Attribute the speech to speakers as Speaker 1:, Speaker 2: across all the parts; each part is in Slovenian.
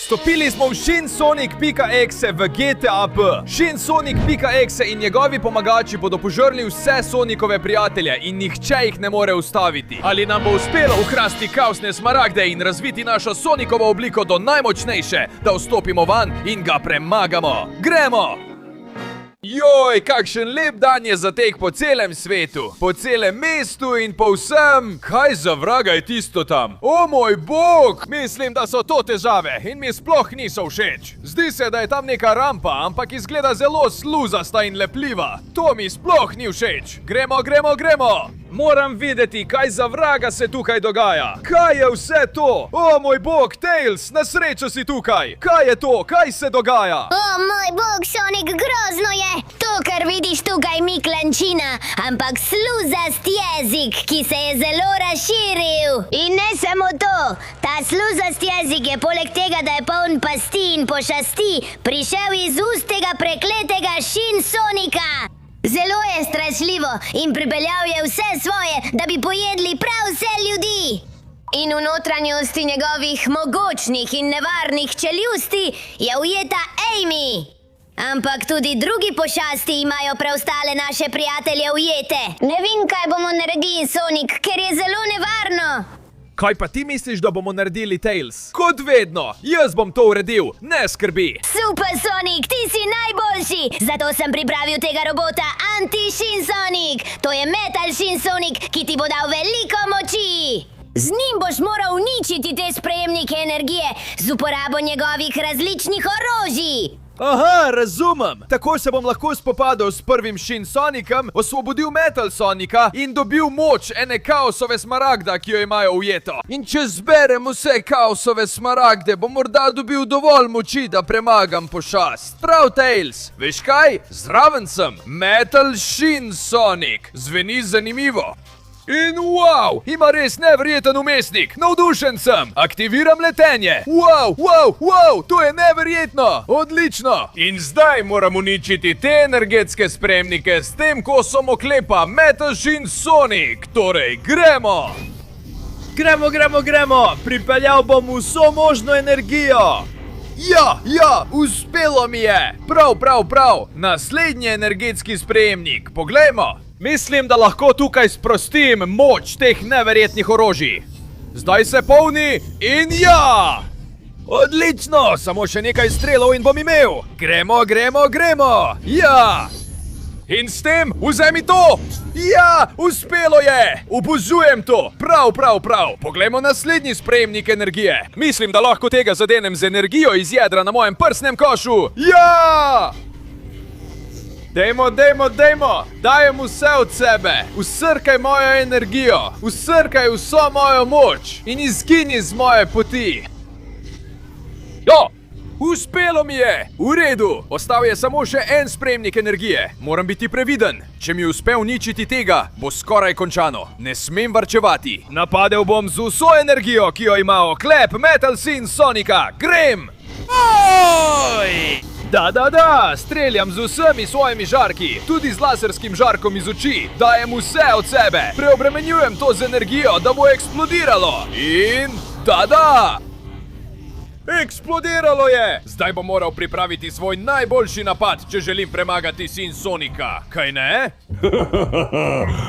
Speaker 1: Vstopili smo v Shinsonic.exe v GTA P. Shinsonic.exe in njegovi pomagači bodo požrli vse Sonicove prijatelje in nihče jih ne more ustaviti. Ali nam bo uspelo ukrasti kaosne smaragde in razviti našo Sonicovo obliko do najmočnejše, da vstopimo van in ga premagamo? Gremo! Joj, kakšen lep dan je za tek po celem svetu, po celem mestu in po vsem. Kaj za vraga je tisto tam? O moj bog! Mislim, da so to težave in mi sploh niso všeč. Zdi se, da je tam neka rampa, ampak izgleda zelo sluzasta in lepljiva. To mi sploh ni všeč. Gremo! Moram videti, kaj za vraga se tukaj dogaja. Kaj je vse to? O moj bog, Tails, na srečo si tukaj. Kaj je to? Kaj se dogaja?
Speaker 2: O moj bog, Sonic, grozno je. To, kar vidiš tukaj, ni klančina, ampak sluzast jezik, ki se je zelo razširil. In ne samo to, ta sluzast jezik je poleg tega, da je poln pasti in pošasti, prišel iz ust tega prekletega Shinsonica. Zelo je strašljivo in pripeljal je vse svoje, da bi pojedli prav vse ljudi. In v notranjosti njegovih mogočnih in nevarnih čeljusti je ujeta Amy. Ampak tudi drugi pošasti imajo preostale naše prijatelje ujete. Ne vem, kaj bomo naredili, Sonic, ker je zelo nevarno.
Speaker 1: Kaj pa ti misliš, da bomo naredili, Tails? Kot vedno, jaz bom to uredil, ne skrbi.
Speaker 2: Super, Sonic, ti si najboljši. Zato sem pripravil tega robota Anti-Shinsonic. To je Metal Shinsonic, ki ti bo dal veliko moči. Z njim boš moral uničiti te sprejemnike energije z uporabo njegovih različnih orožij.
Speaker 1: Aha, razumem. Tako se bom lahko spopadal s prvim Shinsonicom, osvobodil Metal Sonica in dobil moč ene kaosove smaragda, ki jo imajo ujeto. In če zberem vse kaosove smaragde, bom morda dobil dovolj moči, da premagam pošast. Prav, Tails. Veš kaj? Zraven sem. Metal Shinsonic. Zveni zanimivo. In wow, ima res neverjeten umestnik, navdušen sem, aktiviram letenje, wow, to je neverjetno, odlično. In zdaj moram uničiti te energetske spremnike s tem kosom oklepa Metal Shinsonic, torej gremo. Gremo, pripeljal bom vso možno energijo. Ja, uspelo mi je, prav, naslednji energetski sprejemnik, poglejmo. Mislim, da lahko tukaj sprostim moč teh neverjetnih orožij. Zdaj se polni in ja! Odlično, samo še nekaj strelov in bom imel. Gremo. Ja! In s tem vzemi to! Ja, uspelo je! Obožujem to! Prav. Poglejmo naslednji sprejemnik energije. Mislim, da lahko tega zadenem z energijo iz jedra na mojem prsnem košu. Ja! Dajmo, dajem vse od sebe, vsrkaj mojo energijo, vsrkaj vso mojo moč in izgini z moje poti. Jo, uspelo mi je, v redu, ostal je samo še en sprejemnik energije, moram biti previden, če mi uspe uničiti tega, bo skoraj končano, ne smem varčevati. Napadel bom z vso energijo, ki jo ima oklep Metal Shinsonica, grem! Oj! Da, streljam z vsemi svojimi žarki, tudi z laserskim žarkom iz oči, dajem vse od sebe, preobremenjujem to z energijo, da bo eksplodiralo. In da! Eksplodiralo je! Zdaj bom moral pripraviti svoj najboljši napad, če želim premagati Shinsonica, kaj ne?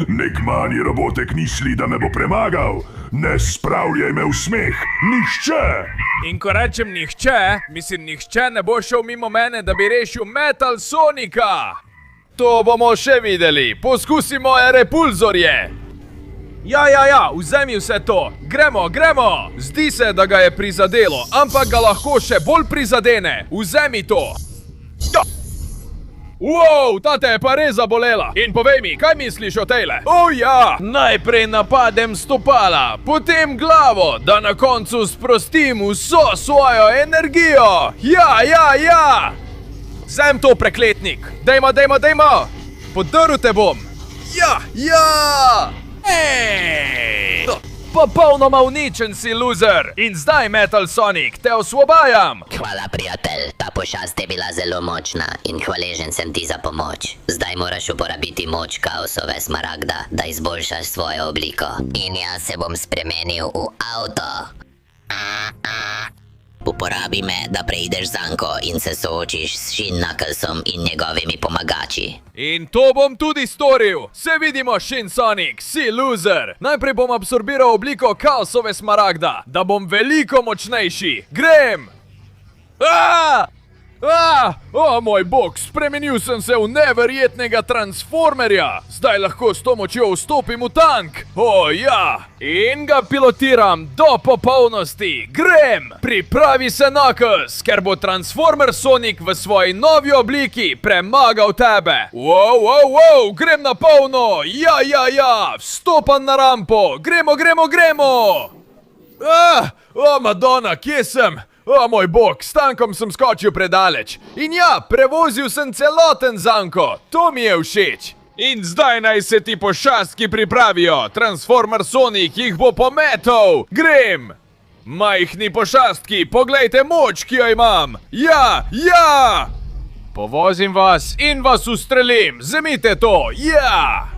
Speaker 3: Nek manj robotek misli, da me bo premagal. Ne spravljaj me v smeh, nihče!
Speaker 1: In ko rečem nihče, mislim nihče ne bo šel mimo mene, da bi rešil Metal Sonica. To bomo še videli, poskusi moje repulzorje. Ja, vzemi vse to, gremo. Zdi se, da ga je prizadelo, ampak ga lahko še bolj prizadene. Vzemi to. Ja. Wow, ta te je pa res zabolela. In povej mi, kaj misliš o tejle? O ja, najprej napadem stopala, potem glavo, da na koncu sprostim vso svojo energijo. Ja. Vzem to, prekletnik. Dajmo. Podrl te bom. Ja. Ej! Popolnoma uničen si, loser! In zdaj, Metal Sonic, te osvobajam!
Speaker 4: Hvala, prijatelj, ta pošast je bila zelo močna in hvaležen sem ti za pomoč. Zdaj moraš uporabiti moč kaosove smaragda, da izboljšaš svojo obliko. In jaz se bom spremenil v avto. Uporabi me, da preideš zanko in se soočiš s Shin Knucklesom in njegovimi pomagači.
Speaker 1: In to bom tudi storil. Se vidimo, Shin Sonic, si loser. Najprej bom absorbiral obliko kaosove smaragda, da bom veliko močnejši. Grem! O moj bog, spremenil sem se v neverjetnega transformerja. Zdaj lahko s to močjo vstopim v tank. O ja, in ga pilotiram do popolnosti. Grem! Pripravi se, Knuckles, ker bo Transformer Sonic v svoji novi obliki premagal tebe. Wow, grem na polno. Ja, vstopam na rampo. Gremo. O, Madonna, kje sem? O moj bog, s tankom sem skočil predaleč. In ja, prevozil sem celoten zanko. To mi je všeč. In zdaj naj se ti pošastki pripravijo. Transformer Sonic jih bo pometal. Grem! Majhni pošastki, poglejte moč, ki jo imam. Ja! Povozim vas in vas ustrelim. Zemite to, ja!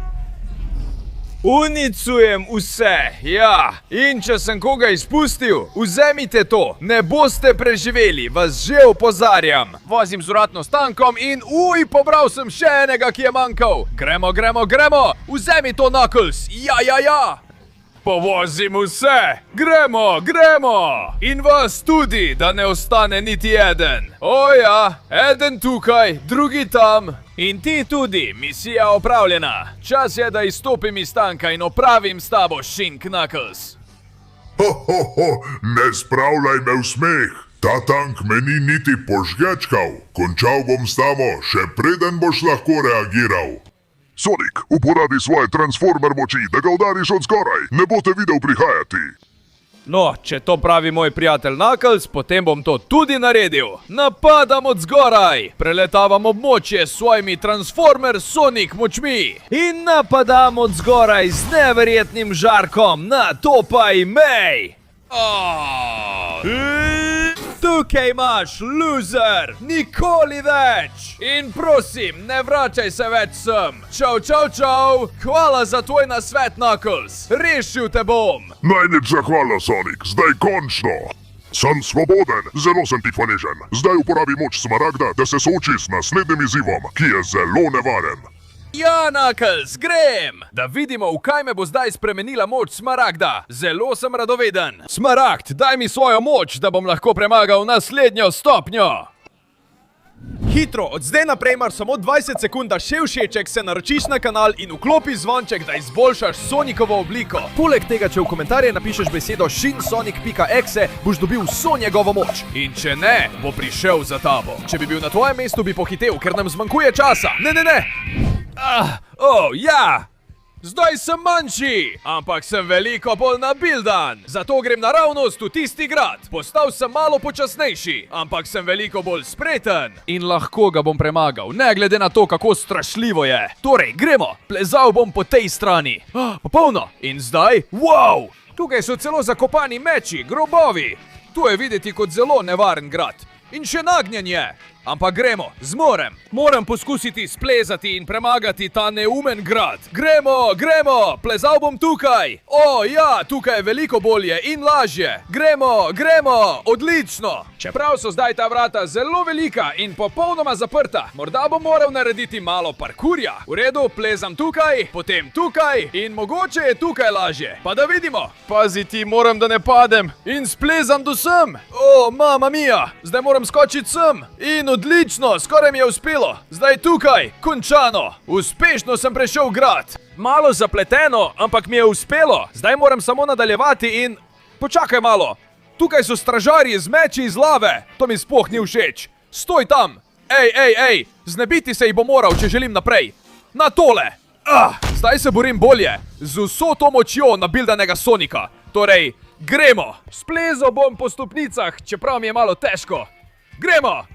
Speaker 1: Unicujem vse, ja. In če sem koga izpustil, vzemite to. Ne boste preživeli, vas že opozarjam. Vozim z uratno s tankom in pobral sem še enega, ki je manjkal. Gremo. Vzemi to, Knuckles. Ja. Povozim vse. Gremo. In vas tudi, da ne ostane niti eden. O ja, eden tukaj, drugi tam. In ti tudi, misija opravljena. Čas je, da izstopim iz tanka in opravim s tabo, Shin Knuckles.
Speaker 3: Ne spravljaj me v smeh. Ta tank me ni niti požgečkal. Končal bom s tabo, še preden boš lahko reagiral. Sonic, uporabi svoje transformer moči, da ga udariš od zgoraj. Ne bo te videl prihajati.
Speaker 1: No, če to pravi moj prijatelj Knuckles, potem bom to tudi naredil. Napadam od zgoraj. Preletavam območje s svojimi Transformer Sonic močmi. In napadam od zgoraj z neverjetnim žarkom na Topaj Mej. Tukaj imaš, loser! Nikoli več! In prosim, ne vračaj se več sem! Čau! Hvala za tvoj nasvet, Knuckles! Rešil te bom!
Speaker 3: Najlepša hvala, Sonic, zdaj končno! Sem svoboden, zelo sem ti hvaležen. Zdaj uporabi moč smaragda, da se soočiš s naslednjim izzivom, ki je zelo nevaren.
Speaker 1: Ja, Knuckles, grem! Da vidimo, v kaj me bo zdaj spremenila moč smaragda. Zelo sem radoveden. Smaragd, daj mi svojo moč, da bom lahko premagal naslednjo stopnjo. Hitro, od zdaj naprej imaš samo 20 sekund, da še všeček, se naročiš na kanal in vklopi zvonček, da izboljšaš Sonicovo obliko. Poleg tega, če v komentarje napišeš besedo shinsonic.exe, boš dobil vso njegovo moč. In če ne, bo prišel za tabo. Če bi bil na tvojem mestu, bi pohitev, ker nam zmanjkuje časa. Ne! Ja! Zdaj sem manjši, ampak sem veliko bolj nabildan. Zato grem naravnost v tisti grad. Postal sem malo počasnejši, ampak sem veliko bolj spreten. In lahko ga bom premagal, ne glede na to, kako strašljivo je. Torej, gremo, plezal bom po tej strani. Popolno. In zdaj, wow! Tukaj so celo zakopani meči, grobovi. Tu je videti kot zelo nevaren grad. In še nagnjen je. Ampak gremo, zmorem. Moram poskusiti splezati in premagati ta neumen grad. Gremo, plezal bom tukaj. O, ja, tukaj je veliko bolje in lažje. Gremo, odlično. Čeprav so zdaj ta vrata zelo velika in popolnoma zaprta, morda bom moral narediti malo parkurja. V redu, plezam tukaj, potem tukaj in mogoče je tukaj lažje. Pa da vidimo. Paziti moram, da ne padem in splezam do sem. O, mama mia, zdaj moram skočiti sem. In odlično, skoraj mi je uspelo. Zdaj tukaj, končano. Uspešno sem prešel grad. Malo zapleteno, ampak mi je uspelo. Zdaj moram samo nadaljevati in... Počakaj malo. Tukaj so stražarji z meči iz lave. To mi sploh ni všeč. Stoj tam. Ej, znebiti se jih bo moral, če želim naprej. Na tole. Zdaj se borim bolje. Z vso to močjo nabildanega Sonika. Torej, gremo. Splezal bom po stopnicah, čeprav mi je malo težko. Gremo!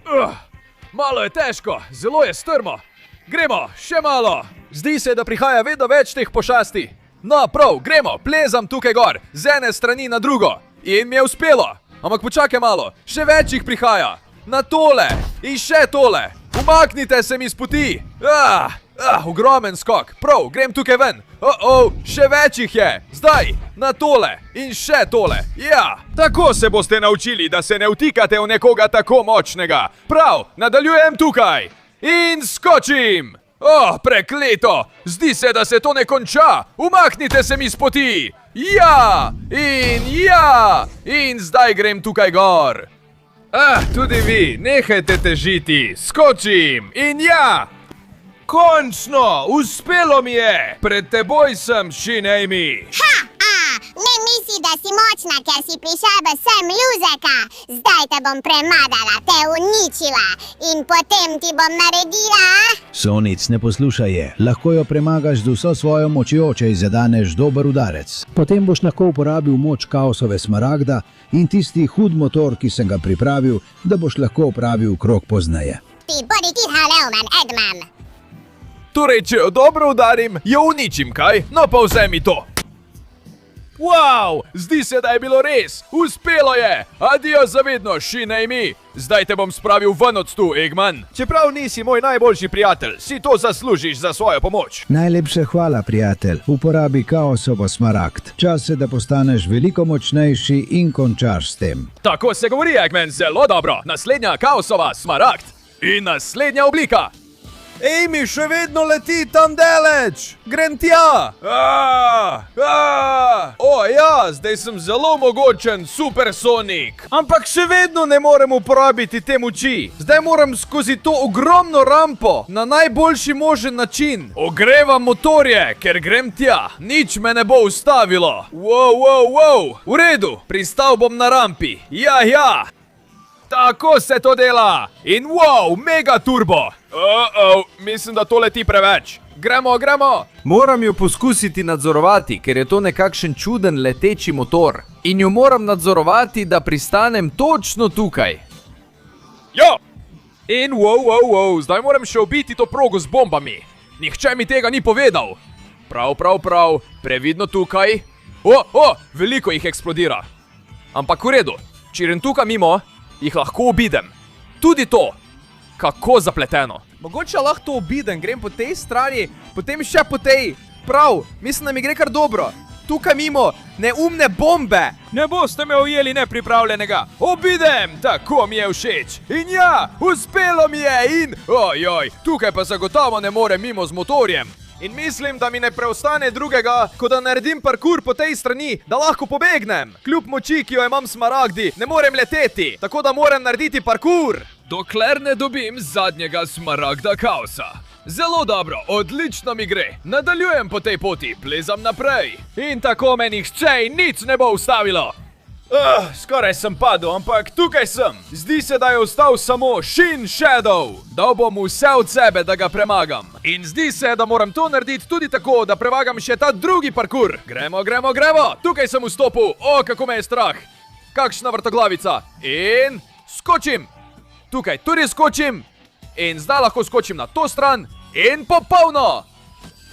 Speaker 1: Malo je težko, zelo je strmo. Gremo, še malo. Zdi se, da prihaja vedno več teh pošasti. No, prav, gremo, plezam tukaj gor, z ene strani na drugo. In mi je uspelo. Ampak počakaj malo, še več jih prihaja. Na tole in še tole. Umaknite se mi z poti. Ogromen skok. Prav, grem tukaj ven. Še več jih je. Zdaj, na tole in še tole. Ja, tako se boste naučili, da se ne vtikate v nekoga tako močnega. Prav, nadaljujem tukaj. In skočim. Prekleto. Zdi se, da se to ne konča. Umaknite se mi z poti. Ja, in zdaj grem tukaj gor. Tudi vi, nehajte težiti. Skočim in ja. Končno, uspelo mi je! Pred teboj sem, Shin Amy!
Speaker 5: Ne misli, da si močna, ker si prišla sem luzeka. Zdaj te bom premagala, te uničila in potem ti bom naredila...
Speaker 6: Sonic, ne poslušaj je. Lahko jo premagaš z vso svojo močjo, če ji zadaneš dober udarec. Potem boš lahko uporabil moč kaosove smaragda in tisti hud motor, ki sem ga pripravil, da boš lahko opravil krog pozneje.
Speaker 5: Ti bodi tiha, Edman.
Speaker 1: Torej, če jo dobro udarim, jo uničim, kaj? No pa vzemi to! Wow, zdi se, da je bilo res! Uspelo je! Adijo za vedno, Shin Amy! Zdaj te bom spravil ven od tu, Eggman! Čeprav nisi moj najboljši prijatelj, si to zaslužiš za svojo pomoč!
Speaker 6: Najlepša hvala, prijatelj. Uporabi kaosovo smaragd. Čas je, da postaneš veliko močnejši in končaš s tem.
Speaker 1: Tako se govori, Eggman, zelo dobro! Naslednja kaosova smaragd! In naslednja oblika! Amy še vedno leti tam daleč! Grem tja! Zdaj sem zelo mogočen, Super Sonic! Ampak še vedno ne morem uporabiti te moči! Zdaj moram skozi to ogromno rampo na najboljši možen način! Ogrevam motorje, ker grem tja! Nič me ne bo ustavilo! Wow! V redu, pristal bom na rampi! Ja! Tako se to dela! In wow, mega turbo! Mislim, da to leti preveč. Gremo! Moram jo poskusiti nadzorovati, ker je to nekakšen čuden leteči motor. In jo moram nadzorovati, da pristanem točno tukaj. Jo! In wow, zdaj moram še obiti to progo z bombami. Nihče mi tega ni povedal. Prav, previdno tukaj. Veliko jih eksplodira. Ampak v redu, če grem tukaj mimo, jih lahko obidem. Tudi to. Kako zapleteno. Mogoče lahko to obidem, grem po tej strani, potem še po tej. Prav, mislim, da mi gre kar dobro. Tukaj mimo, neumne bombe. Ne boste me ujeli nepripravljenega. Obidem, tako mi je všeč. In ja, uspelo mi je in... tukaj pa zagotovo ne morem mimo z motorjem. In mislim, da mi ne preostane drugega, kot da naredim parkour po tej strani, da lahko pobegnem. Kljub moči, ki jo imam smaragdi, ne morem leteti, tako da moram narediti parkour. Dokler ne dobim zadnjega smaragda kaosa. Zelo dobro, odlično mi gre. Nadaljujem po tej poti, plezam naprej. In tako me nihče in nič ne bo ustavilo. Skoraj sem padel, ampak tukaj sem. Zdi se, da je ostal samo Shin Shadow. Dal bom vse od sebe, da ga premagam. In zdi se, da moram to narediti tudi tako, da premagam še ta drugi parkour. Gremo. Tukaj sem vstopil. Kako me je strah. Kakšna vrtoglavica. In skočim. Tukaj tudi skočim. In zdaj lahko skočim na to stran. In popolno.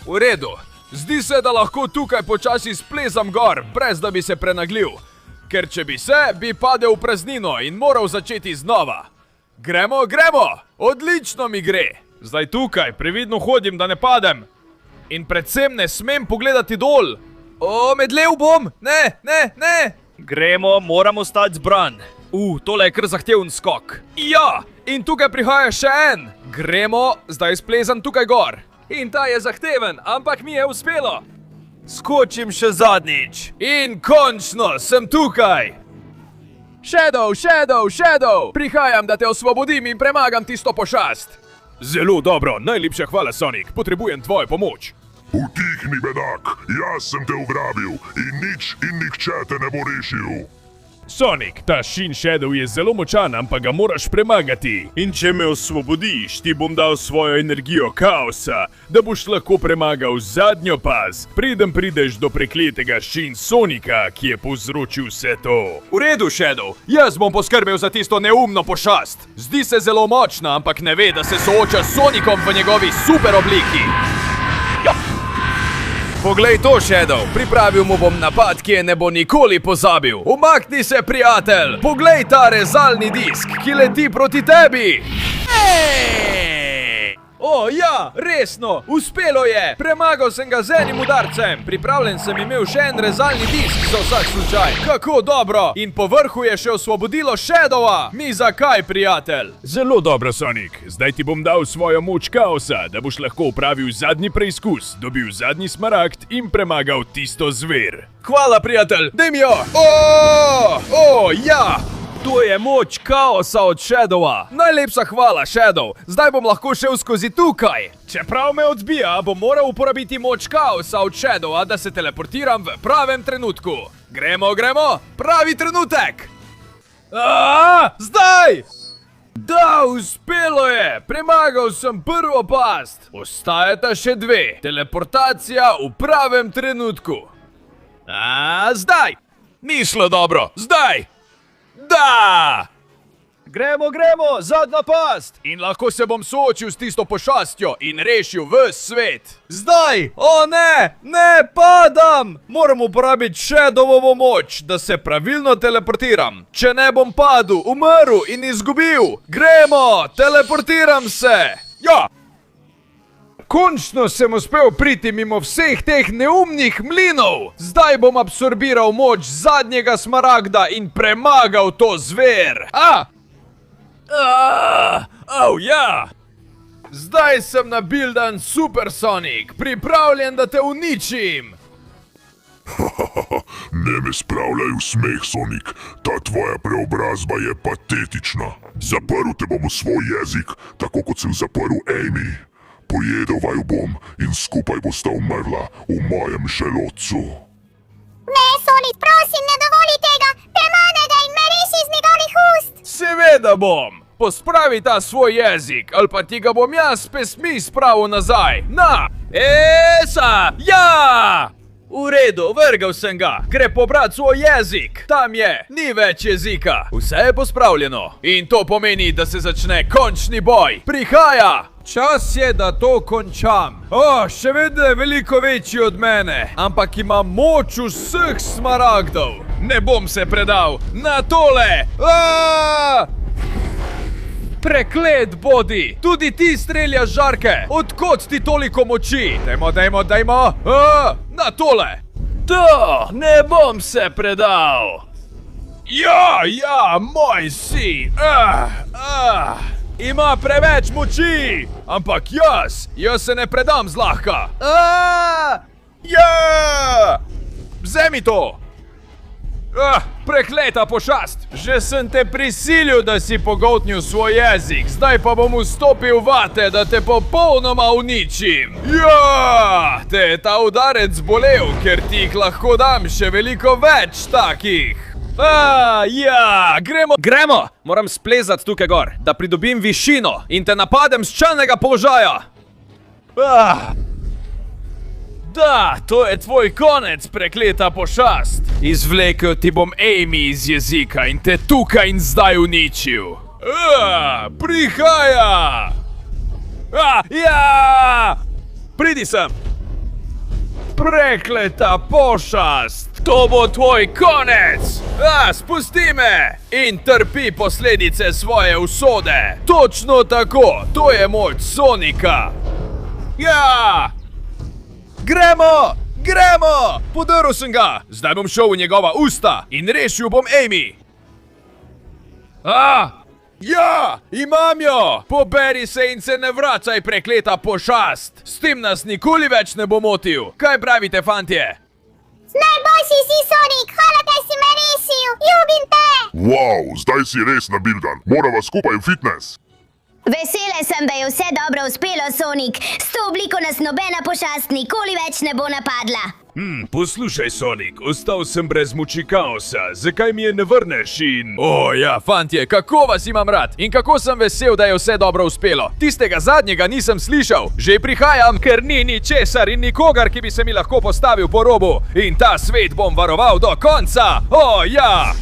Speaker 1: V redu. Zdi se, da lahko tukaj počasi splezam gor, brez da bi se prenaglil. Ker če bi se, bi padel v praznino in moral začeti znova. Gremo. Odlično mi gre. Zdaj tukaj, previdno hodim, da ne padem. In predvsem ne smem pogledati dol. Medlel bom. Ne. Gremo, moramo stati zbran. Tole je kar zahteven skok. Ja, in tukaj prihaja še en. Gremo, zdaj splezam tukaj gor. In ta je zahteven, ampak mi je uspelo. Skočim še zadnjič. In končno sem tukaj. Shadow. Prihajam, da te osvobodim in premagam tisto pošast. Zelo dobro, najlepša hvala, Sonic. Potrebujem tvojo pomoč.
Speaker 3: Utihni, bedak, jaz sem te ugrabil in nič in nihče te ne bo rešil.
Speaker 7: Sonic, ta Shin Shadow je zelo močan, ampak ga moraš premagati. In če me osvobodiš, ti bom dal svojo energijo kaosa, da boš lahko premagal zadnjo paz, preden prideš do prekletega Shin Sonika, ki je povzročil vse to.
Speaker 1: V redu, Shadow, jaz bom poskrbel za tisto neumno pošast. Zdi se zelo močna, ampak ne ve, da se sooča s Sonicom v njegovi super obliki. Poglej to, Shadow, pripravil mu bom napad, ki je ne bo nikoli pozabil. Umakni se, prijatelj! Poglej ta rezalni disk, ki leti proti tebi! O, ja, resno, uspelo je! Premagal sem ga z enim udarcem. Pripravljen sem imel še en rezalni disk za vsak slučaj. Kako dobro! In po vrhu je še osvobodilo Shadowa. Mi zakaj, prijatelj?
Speaker 7: Zelo dobro, Sonic. Zdaj ti bom dal svojo moč kaosa, da boš lahko upravil zadnji preizkus, dobil zadnji smaragd in premagal tisto zver.
Speaker 1: Hvala, prijatelj, daj mi jo! Ja! To je moč kaosa od Shadowa. Najlepša hvala, Shadow. Zdaj bom lahko šel skozi tukaj. Čeprav me odbija, bom moral uporabiti moč kaosa od Shadowa, da se teleportiram v pravem trenutku. Gremo. Pravi trenutek. Zdaj! Da, uspelo je! Premagal sem prvo past. Ostajata še dve. Teleportacija v pravem trenutku. Zdaj! Mislo dobro, zdaj! Da! Gremo, zadnja past! In lahko se bom soočil s tisto pošastjo in rešil ves svet. Zdaj! O ne! Ne padam! Moram uporabiti Shadowovo moč, da se pravilno teleportiram. Če ne bom padel, umrl in izgubil. Gremo! Teleportiram se! Ja! Končno sem uspel priti mimo vseh teh neumnih mlinov. Zdaj bom absorbiral moč zadnjega smaragda in premagal to zver. Ja! Zdaj sem nabildan Super Sonic, pripravljen, da te uničim.
Speaker 3: Ne me spravljaj v smeh, Sonic. Ta tvoja preobrazba je patetična. Zaprl te bom v svoj jezik, tako kot sem zaprl Amy. Pojedel vaju bom in skupaj bosta umrla v mojem želodcu.
Speaker 5: Ne, Sonic, prosim, ne dovoli tega! Premane ga in me reši iz njegovih ust!
Speaker 1: Seveda bom! Pospravi ta svoj jezik, ali pa ti ga bom jaz s pesmi spravil nazaj. Na! Esa! Ja! V redu, vrgal sem ga. Gre pobrat svoj jezik. Tam je, ni več jezika. Vse je pospravljeno. In to pomeni, da se začne končni boj. Prihaja! Čas je, da to končam. Še vedno je veliko večji od mene, ampak ima moč vseh smaragdov. Ne bom se predal. Na tole! Preklet bodi! Tudi ti streljaš žarke! Odkot ti toliko moči? Dajmo! Na tole! Da, ne bom se predal! Ja, moj si! Ima preveč moči! Ampak jaz se ne predam zlahka! Ja! Vzemi to! Prekleta pošast! Že sem te prisilil, da si pogoltnil svoj jezik, zdaj pa bom vstopil vate, da te popolnoma uničim! Ja! Te je ta udarec bolel, ker ti jih lahko dam še veliko več takih! Ja! Gremo! Moram splezati tukaj gor, da pridobim višino in te napadem z čelnega položaja! Da, to je tvoj konec, prekleta pošast. Izvlekel ti bom Amy iz jezika in te tukaj in zdaj uničil. Prihaja! Ja! Pridi sem! Prekleta pošast! To bo tvoj konec! Spusti me! In trpi posledice svoje usode! Točno tako! To je moč Sonika! Ja! Gremo! Podrl sem ga! Zdaj bom šel v njegova usta in rešil bom Amy! Ja! Imam jo! Poberi se in se ne vracaj, prekleta pošast! S tem nas nikoli več ne bo motil! Kaj pravite, fantje?
Speaker 5: Najboljši si, Sonic! Hvala, da si me rešil! Ljubim te!
Speaker 3: Wow, zdaj si res nabildan. Morava skupaj v fitness.
Speaker 2: Vesela sem, da je vse dobro uspelo, Sonic. S to obliko nas nobena pošast nikoli več ne bo napadla.
Speaker 7: Poslušaj, Sonic, ostal sem brez moči kaosa. Zakaj mi je ne vrneš in...
Speaker 1: Ja, fantje, kako vas imam rad in kako sem vesel, da je vse dobro uspelo. Tistega zadnjega nisem slišal. Že prihajam, ker ni ničesar in nikogar, ki bi se mi lahko postavil po robu. In ta svet bom varoval do konca. Ja!